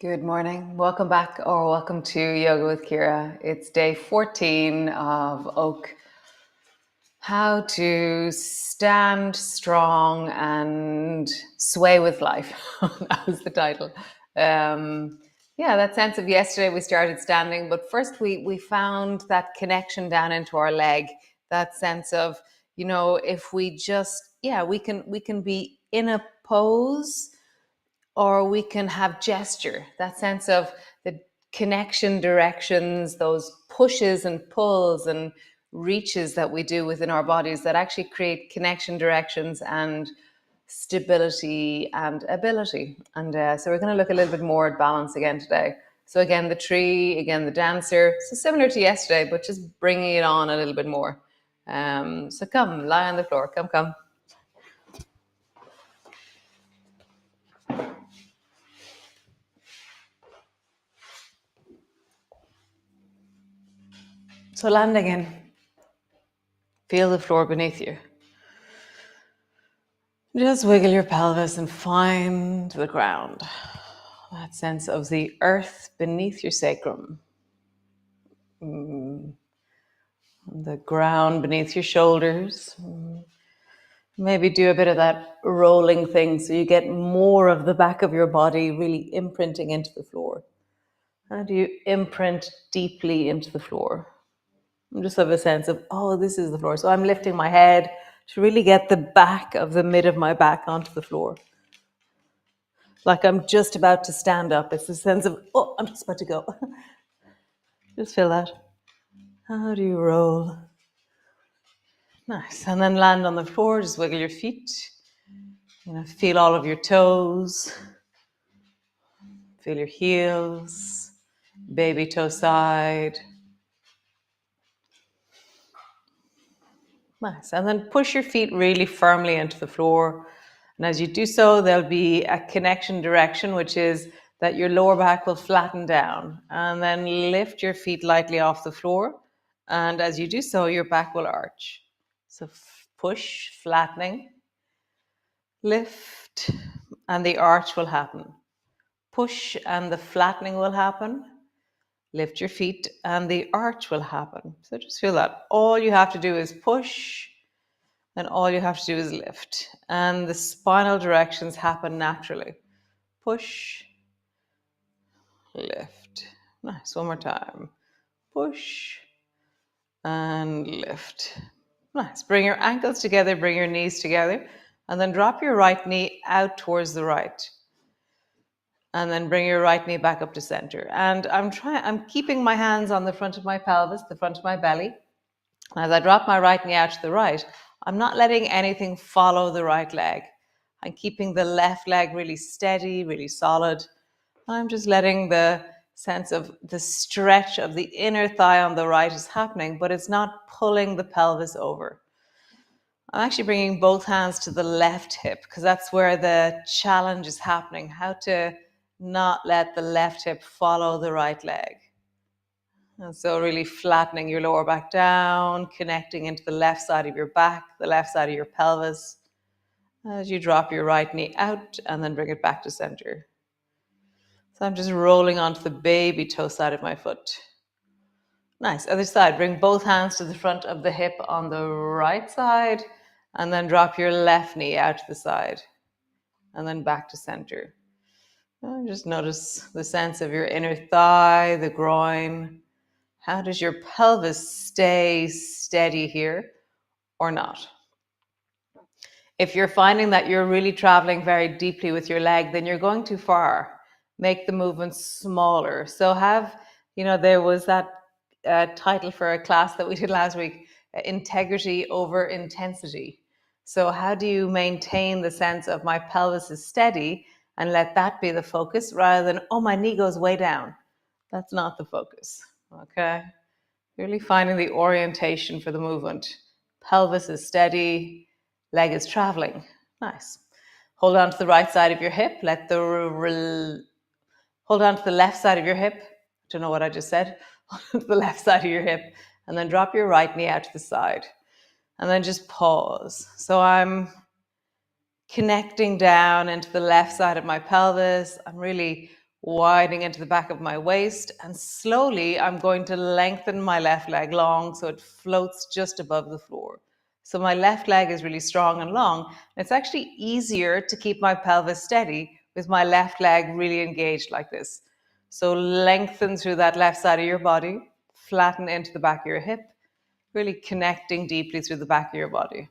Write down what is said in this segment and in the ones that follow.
Good morning. Welcome back or welcome to Yoga with Ciara. It's day 14 of Oak. How to stand strong and sway with life. That was the title. That sense of yesterday we started standing, but first we found that connection down into our leg. That sense of, if we just, we can be in a pose, or we can have gesture, that sense of the connection directions, those pushes and pulls and reaches that we do within our bodies that actually create connection directions and stability and ability. And so we're going to look a little bit more at balance again today. So again, the tree, again, the dancer. So similar to yesterday, but just bringing it on a little bit more. So come, lie on the floor. Come. So land again. Feel the floor beneath you. Just wiggle your pelvis and find the ground. That sense of the earth beneath your sacrum. The ground beneath your shoulders. Maybe do a bit of that rolling thing so you get more of the back of your body really imprinting into the floor. How do you imprint deeply into the floor? Just have a sense of, this is the floor. So I'm lifting my head to really get the back of the mid of my back onto the floor. Like I'm just about to stand up. It's a sense of, I'm just about to go. Just feel that. How do you roll? Nice. And then land on the floor. Just wiggle your feet. Feel all of your toes. Feel your heels. Baby toe side. Nice. And then push your feet really firmly into the floor. And as you do so, there'll be a connection direction, which is that your lower back will flatten down. And then lift your feet lightly off the floor. And as you do so, your back will arch. So push, flattening, lift, and the arch will happen. Push and the flattening will happen. Lift your feet and the arch will happen. So just feel that. All you have to do is push, and all you have to do is lift. And the spinal directions happen naturally. Push, lift. Nice. One more time. Push and lift. Nice. Bring your ankles together, bring your knees together, and then drop your right knee out towards the right. And then bring your right knee back up to center. And I'm keeping my hands on the front of my pelvis, the front of my belly. As I drop my right knee out to the right, I'm not letting anything follow the right leg. I'm keeping the left leg really steady, really solid. I'm just letting the sense of the stretch of the inner thigh on the right is happening, but it's not pulling the pelvis over. I'm actually bringing both hands to the left hip because that's where the challenge is happening, how to not let the left hip follow the right leg. And so really flattening your lower back down, connecting into the left side of your back, the left side of your pelvis, as you drop your right knee out and then bring it back to center. So I'm just rolling onto the baby toe side of my foot. Nice. Other side. Bring both hands to the front of the hip on the right side, and then drop your left knee out to the side, and then back to center. And just notice the sense of your inner thigh, the groin. How does your pelvis stay steady here or not? If you're finding that you're really traveling very deeply with your leg, then you're going too far. Make the movements smaller. So there was that title for a class that we did last week, integrity over intensity. So how do you maintain the sense of my pelvis is steady and let that be the focus rather than, my knee goes way down? That's not the focus, okay? Really finding the orientation for the movement. Pelvis is steady, leg is traveling. Nice. Hold on to the right side of your hip. Hold on to the left side of your hip. Don't know what I just said. Hold on to the left side of your hip. And then drop your right knee out to the side. And then just pause. So I'm connecting down into the left side of my pelvis. I'm really widening into the back of my waist. And slowly, I'm going to lengthen my left leg long so it floats just above the floor. So my left leg is really strong and long. And it's actually easier to keep my pelvis steady with my left leg really engaged like this. So lengthen through that left side of your body, flatten into the back of your hip, really connecting deeply through the back of your body.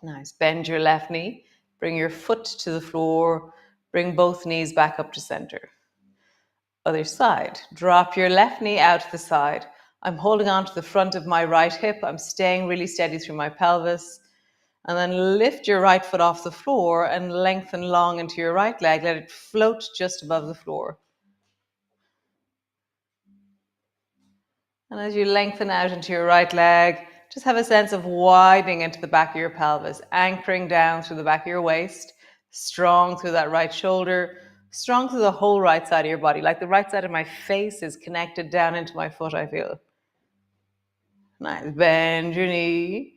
Nice. Bend your left knee, bring your foot to the floor, bring both knees back up to center. Other side. Drop your left knee out to the side. I'm holding on to the front of my right hip. I'm staying really steady through my pelvis. And then lift your right foot off the floor and lengthen long into your right leg. Let it float just above the floor. And as you lengthen out into your right leg, just have a sense of widening into the back of your pelvis, anchoring down through the back of your waist, strong through that right shoulder, strong through the whole right side of your body. Like the right side of my face is connected down into my foot, I feel. Nice. Bend your knee.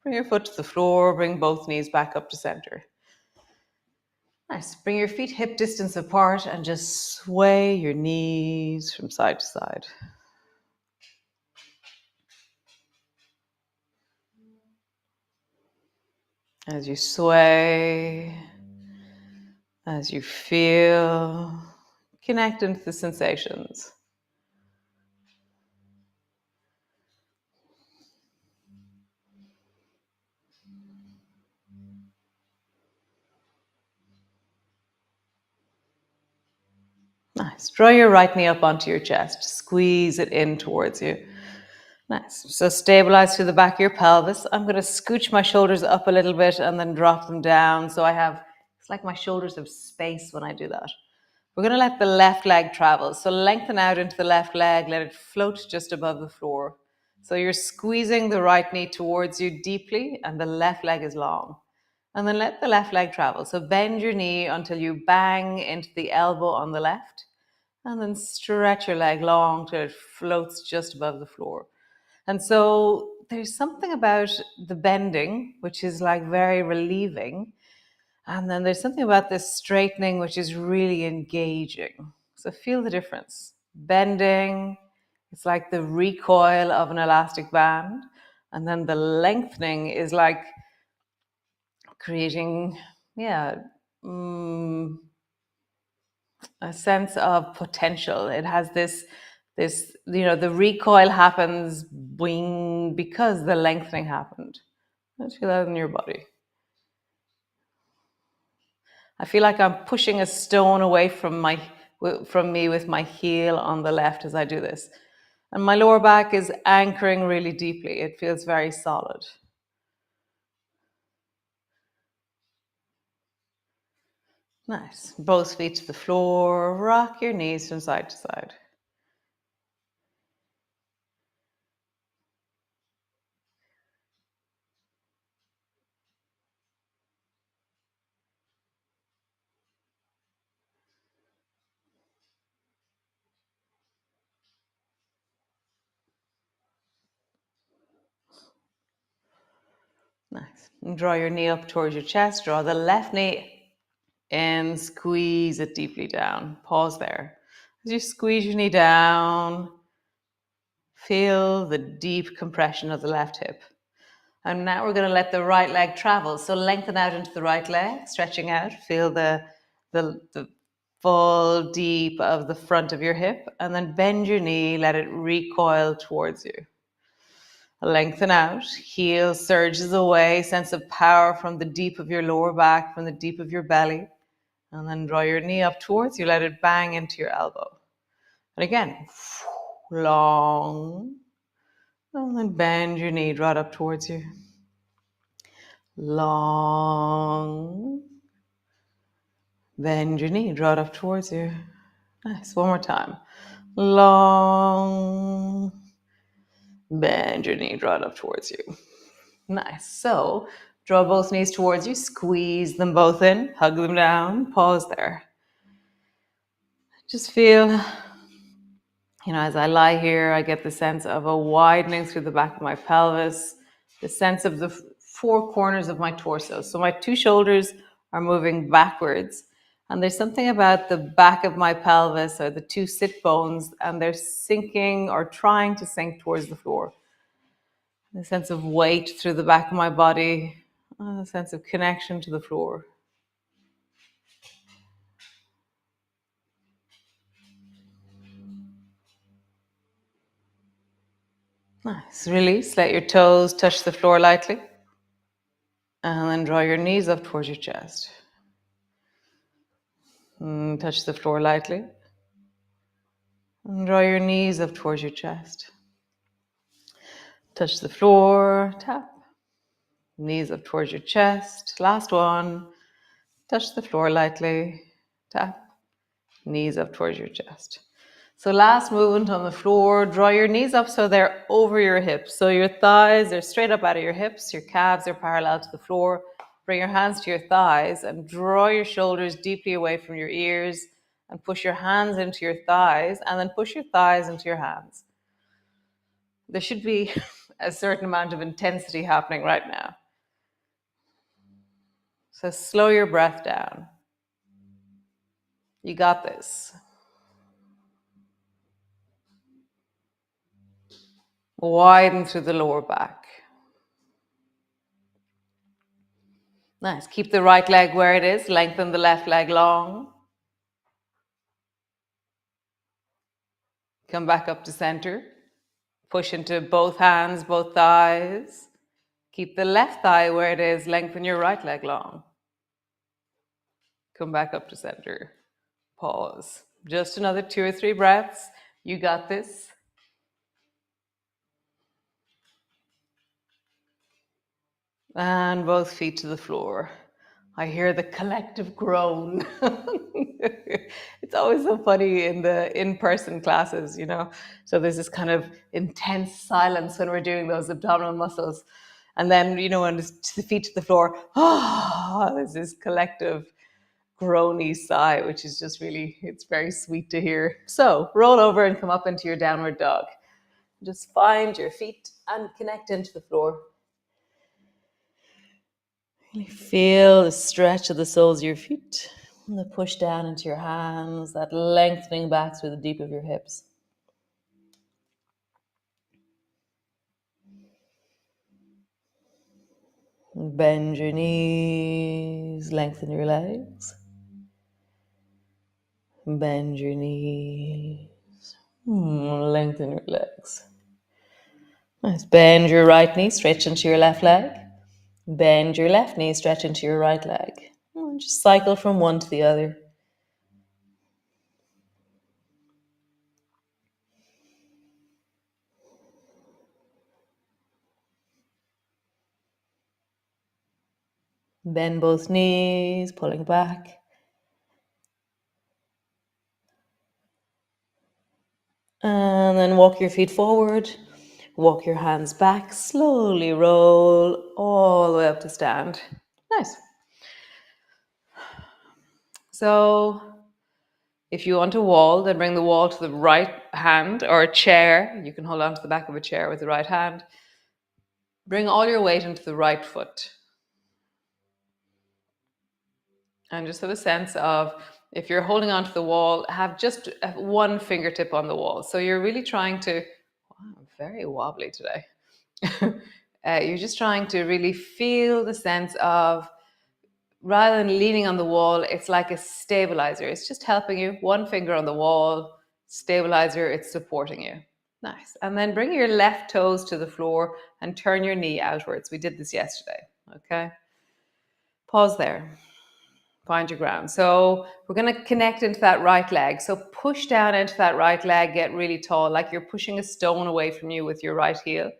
Bring your foot to the floor. Bring both knees back up to center. Nice. Bring your feet hip distance apart and just sway your knees from side to side. As you sway, as you feel, connect into the sensations. Nice. Draw your right knee up onto your chest. Squeeze it in towards you. Nice. So stabilize through the back of your pelvis. I'm going to scooch my shoulders up a little bit and then drop them down. So I have, it's like my shoulders have space when I do that. We're going to let the left leg travel. So lengthen out into the left leg. Let it float just above the floor. So you're squeezing the right knee towards you deeply and the left leg is long. And then let the left leg travel. So bend your knee until you bang into the elbow on the left. And then stretch your leg long till it floats just above the floor. And so there's something about the bending, which is like very relieving. And then there's something about this straightening, which is really engaging. So feel the difference. Bending, it's like the recoil of an elastic band. And then the lengthening is like creating, a sense of potential. It has this, the recoil happens boing because the lengthening happened. Let's feel that in your body. I feel like I'm pushing a stone away from me with my heel on the left as I do this. And my lower back is anchoring really deeply. It feels very solid. Nice. Both feet to the floor. Rock your knees from side to side. Nice. And draw your knee up towards your chest. Draw the left knee in. Squeeze it deeply down. Pause there. As you squeeze your knee down, feel the deep compression of the left hip. And now we're going to let the right leg travel. So lengthen out into the right leg, stretching out. Feel the full deep of the front of your hip. And then bend your knee, let it recoil towards you. Lengthen out, heel surges away, sense of power from the deep of your lower back, from the deep of your belly. And then draw your knee up towards you, let it bang into your elbow. And again, long. And then bend your knee, draw it up towards you. Long. Bend your knee, draw it up towards you. Nice, one more time. Long. Bend your knee, draw it up towards you. Nice. So draw both knees towards you, squeeze them both in, hug them down, pause there. Just feel, as I lie here, I get the sense of a widening through the back of my pelvis, the sense of the four corners of my torso. So my two shoulders are moving backwards, And there's something about the back of my pelvis or the two sit bones, and they're sinking or trying to sink towards the floor. A sense of weight through the back of my body, a sense of connection to the floor. Nice. Release. Let your toes touch the floor lightly. And then draw your knees up towards your chest. Touch the floor lightly. And draw your knees up towards your chest. Touch the floor. Tap. Knees up towards your chest. Last one. Touch the floor lightly. Tap. Knees up towards your chest. So last movement on the floor, draw your knees up so they're over your hips. So your thighs are straight up out of your hips, your calves are parallel to the floor. Bring your hands to your thighs and draw your shoulders deeply away from your ears and push your hands into your thighs and then push your thighs into your hands. There should be a certain amount of intensity happening right now. So slow your breath down. You got this. Widen through the lower back. Nice. Keep the right leg where it is. Lengthen the left leg long. Come back up to center. Push into both hands, both thighs. Keep the left thigh where it is. Lengthen your right leg long. Come back up to center. Pause. Just another 2 or 3 breaths. You got this. And both feet to the floor. I hear the collective groan. It's always so funny in the in-person classes, you know. So there's this kind of intense silence when we're doing those abdominal muscles. And then, you know, when it's the feet to the floor, there's this collective groany sigh, which is just really, it's very sweet to hear. So roll over and come up into your downward dog. Just find your feet and connect into the floor. Really feel the stretch of the soles of your feet and the push down into your hands, that lengthening back through the deep of your hips. Bend your knees, lengthen your legs. Bend your knees, lengthen your legs. Nice. Bend your right knee, stretch into your left leg. Bend your left knee, stretch into your right leg. And just cycle from one to the other. Bend both knees, pulling back. And then walk your feet forward. Walk your hands back. Slowly roll all the way up to stand. Nice. So if you want a wall, then bring the wall to the right hand, or a chair. You can hold on to the back of a chair with the right hand. Bring all your weight into the right foot. And just have a sense of, if you're holding onto the wall, have just one fingertip on the wall. So you're really trying to, I'm very wobbly today. You're just trying to really feel the sense of, rather than leaning on the wall, it's like a stabilizer. It's just helping you. One finger on the wall, stabilizer, it's supporting you. Nice. And then bring your left toes to the floor and turn your knee outwards. We did this yesterday. Okay. Pause there. Find your ground. So we're going to connect into that right leg. So push down into that right leg, get really tall, like you're pushing a stone away from you with your right heel.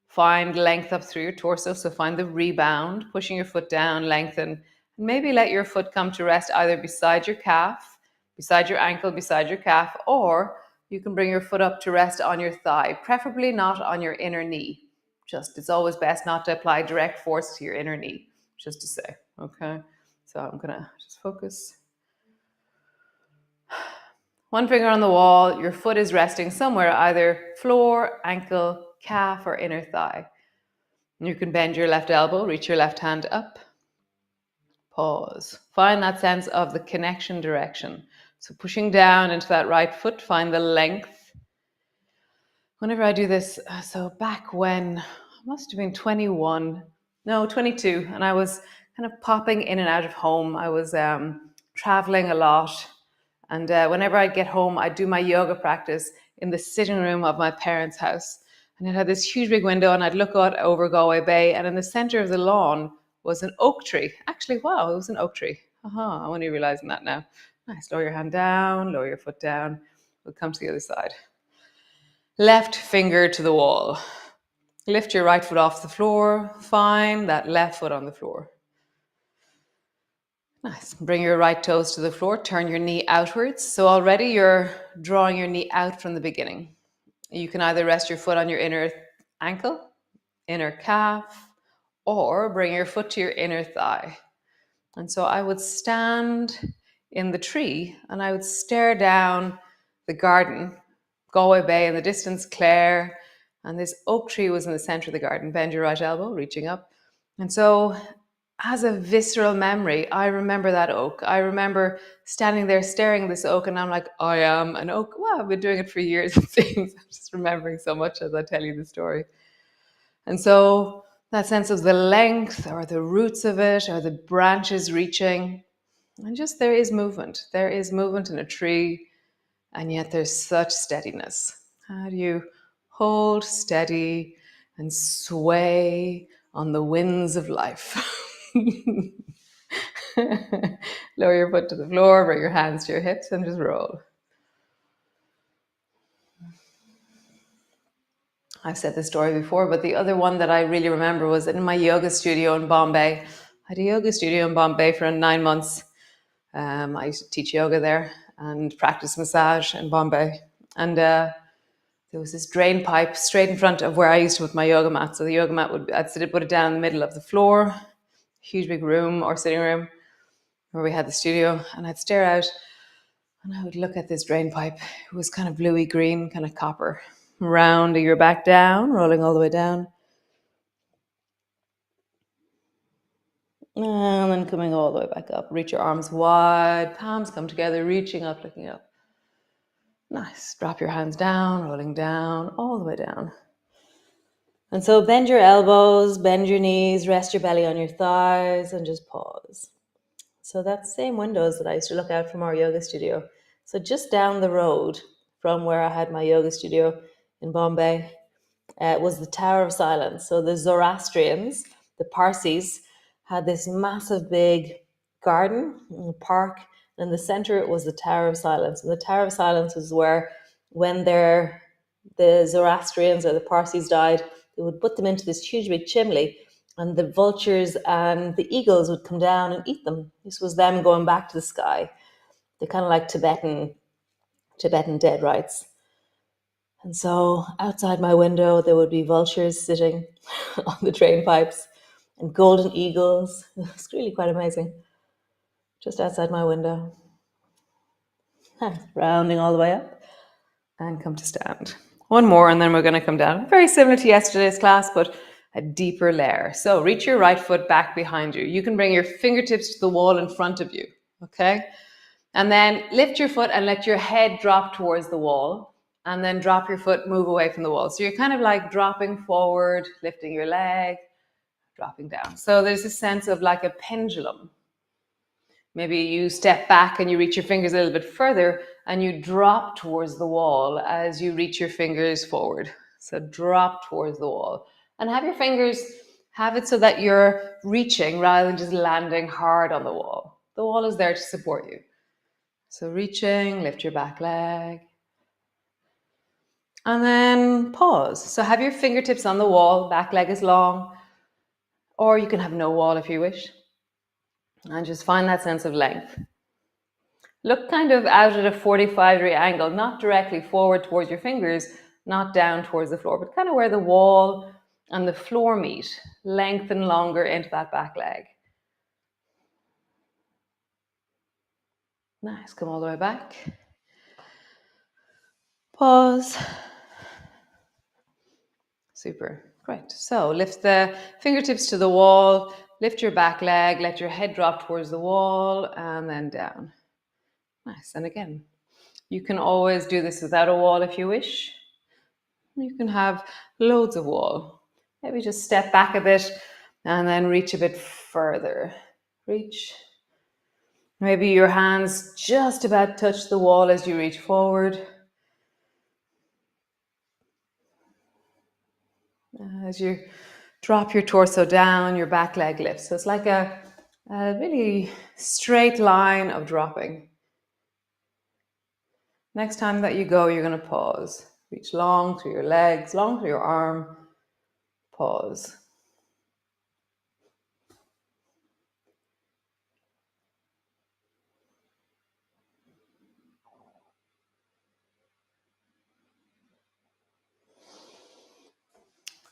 Find length up through your torso. So find the rebound, pushing your foot down, lengthen. And maybe let your foot come to rest either beside your calf, beside your ankle, beside your calf, or you can bring your foot up to rest on your thigh, preferably not on your inner knee. Just, it's always best not to apply direct force to your inner knee, just to say, okay? So I'm gonna just focus. One finger on the wall, your foot is resting somewhere, either floor, ankle, calf, or inner thigh. You can bend your left elbow, reach your left hand up. Pause. Find that sense of the connection direction. So pushing down into that right foot, find the length. Whenever I do this, so back when, I must have been 21, no, 22, and I was kind of popping in and out of home. I was traveling a lot. And whenever I'd get home, I'd do my yoga practice in the sitting room of my parents' house. And it had this huge big window, and I'd look out over Galway Bay, and in the center of the lawn was an oak tree. Actually, wow, it was an oak tree. I'm only realizing that now. Nice. Lower your hand down, lower your foot down. We'll come to the other side. Left finger to the wall. Lift your right foot off the floor. Find that left foot on the floor. Nice. Bring your right toes to the floor. Turn your knee outwards. So already you're drawing your knee out from the beginning. You can either rest your foot on your inner ankle, inner calf, or bring your foot to your inner thigh. And so I would stand in the tree and I would stare down the garden, Galway Bay in the distance, Clare, and this oak tree was in the center of the garden. Bend your right elbow, reaching up. And so as a visceral memory, I remember that oak. I remember standing there staring at this oak, and I'm like, I am an oak. Wow, I've been doing it for years, it seems. I'm just remembering so much as I tell you the story. And so that sense of the length or the roots of it or the branches reaching, and just there is movement. There is movement in a tree, and yet there's such steadiness. How do you hold steady and sway on the winds of life? Lower your foot to the floor, bring your hands to your hips, and just roll. I've said this story before, but the other one that I really remember was in my yoga studio in Bombay. I had a yoga studio in Bombay for 9 months. I used to teach yoga there and practice massage in Bombay. And there was this drain pipe straight in front of where I used to put my yoga mat. So the yoga mat I'd put it down in the middle of the floor, huge big room or sitting room where we had the studio. And I'd stare out and I would look at this drain pipe. It was kind of bluey green, kind of copper. Rounding your back down, rolling all the way down. And then coming all the way back up. Reach your arms wide, palms come together, reaching up, looking up. Nice. Drop your hands down, rolling down, all the way down. And so bend your elbows, bend your knees, rest your belly on your thighs, and just pause. So that's the same windows that I used to look out from our yoga studio. So just down the road from where I had my yoga studio in Bombay was the Tower of Silence. So the Zoroastrians, the Parsis, had this massive big garden, park, and in the center it was the Tower of Silence. And the Tower of Silence was where, when the Zoroastrians or the Parsis died, they would put them into this huge big chimney, and the vultures and the eagles would come down and eat them. This was them going back to the sky. They're kind of like Tibetan dead rites. And so outside my window, there would be vultures sitting on the drain pipes and golden eagles. It's really quite amazing. Just outside my window. Rounding all the way up and come to stand. One more and then we're going to come down. Very similar to yesterday's class, but a deeper layer. So reach your right foot back behind you. You can bring your fingertips to the wall in front of you, okay? And then lift your foot and let your head drop towards the wall. And then drop your foot, move away from the wall. So you're kind of like dropping forward, lifting your leg, dropping down. So there's a sense of like a pendulum. Maybe you step back and you reach your fingers a little bit further and you drop towards the wall as you reach your fingers forward. So drop towards the wall. And have your fingers, have it so that you're reaching rather than just landing hard on the wall. The wall is there to support you. So reaching, lift your back leg. And then pause. So have your fingertips on the wall, back leg is long, or you can have no wall if you wish. And just find that sense of length. Look kind of out at a 45-degree angle, not directly forward towards your fingers, not down towards the floor, but kind of where the wall and the floor meet. Lengthen longer into that back leg. Nice, come all the way back. Pause. Super, great. So lift the fingertips to the wall, Lift your back leg, let your head drop towards the wall, and then down. Nice. And again, you can always do this without a wall if you wish. You can have loads of wall. Maybe just step back a bit and then reach a bit further. Reach. Maybe your hands just about touch the wall as you reach forward. As you drop your torso down, your back leg lifts. So it's like a really straight line of dropping. Next time that you go, you're going to pause. Reach long through your legs, long through your arm. Pause.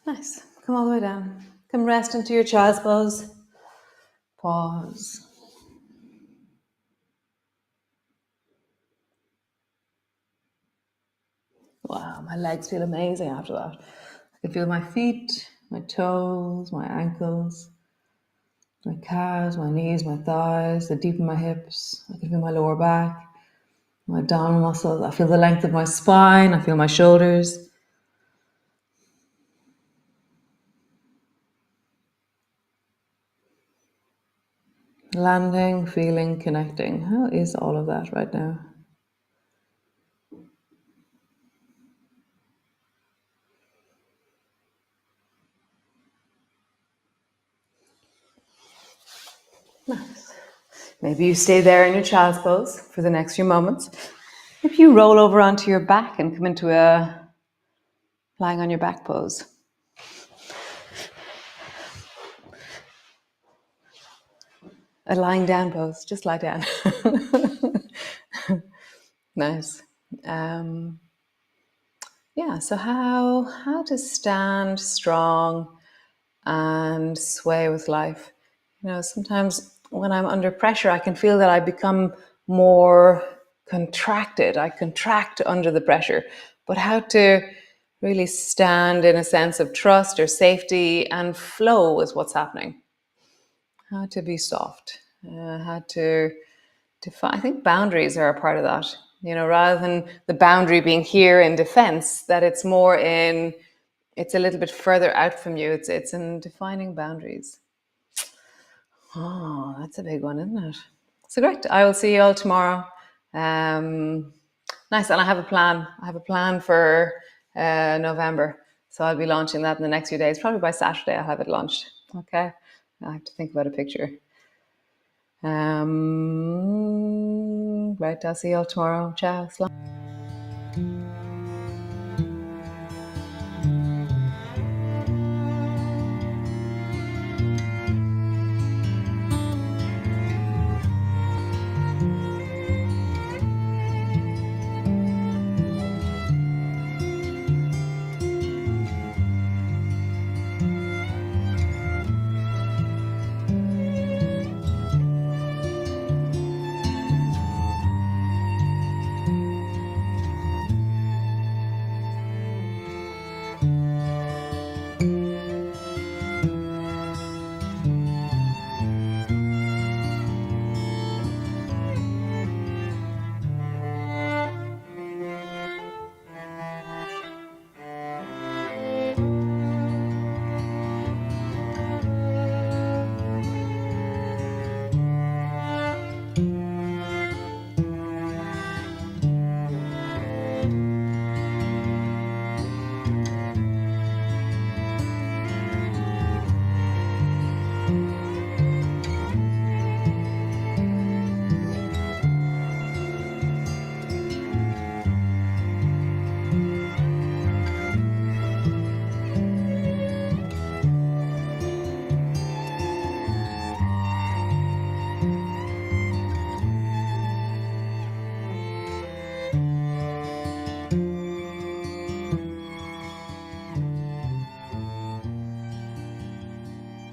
Nice. Come all the way down. Come rest into your child's pose. Pause. Wow, my legs feel amazing after that. I can feel my feet, my toes, my ankles, my calves, my knees, my thighs, the deep in my hips. I can feel my lower back, my abdominal muscles. I feel the length of my spine. I feel my shoulders. Landing, feeling, connecting. How is all of that right now? Nice. Maybe you stay there in your child's pose for the next few moments. If you roll over onto your back and come into a lying on your back pose. A lying down pose, just lie down. Nice. Yeah, so how to stand strong and sway with life. You know, sometimes when I'm under pressure, I can feel that I become more contracted. I contract under the pressure. But how to really stand in a sense of trust or safety and flow with what's happening. How to be soft. How to define. I think boundaries are a part of that. You know, rather than the boundary being here in defense, that it's more in, it's a little bit further out from you. It's in defining boundaries. Oh, that's a big one, isn't it? So great. I will see you all tomorrow. Nice. And I have a plan. I have a plan for November. So I'll be launching that in the next few days. Probably by Saturday, I'll have it launched. Okay. I have to think about a picture. Right. I'll see you all tomorrow. Ciao.